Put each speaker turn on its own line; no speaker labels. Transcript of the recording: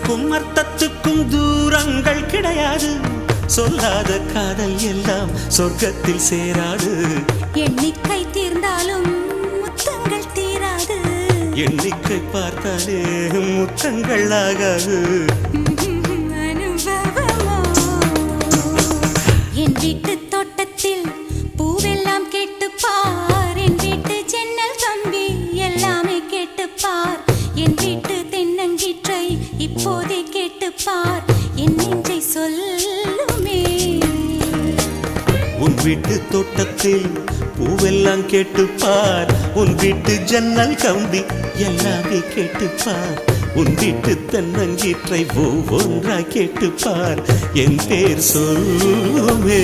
சொல்லுக்கும் அர்த்தத்துக்கும் தூரங்கள் கிடையாது. சொல்லாத காதல் எல்லாம் சொர்க்கத்தில் சேராது.
எண்ணிக்கை தீர்ந்தாலும் முத்தங்கள் தீராது.
எண்ணிக்கை பார்த்தாலே முத்தங்கள் ஆகாது.
என் வீட்டு தோட்டத்தில் பூவெல்லாம் கேட்டுப்பார். என் வீட்டு ஜன்னல் கம்பி எல்லாமே கேட்டுப்பார். என் வீட்டு தென்னங்கீற்றை இப்போதே கேட்டுப்பார். என் நெஞ்சை சொல்லுமே.
உன் வீட்டு தோட்டத்தில் பூவெல்லாம் கேட்டுப்பார். உன் வீட்டு ஜன்னல் கம்பி எல்லாமே கேட்டுப்பார். உன் வீட்டு தென்னங்கீற்றை ஒவ்வொன்றா கேட்டுப்பார். என் பேர் சொல்லுமே.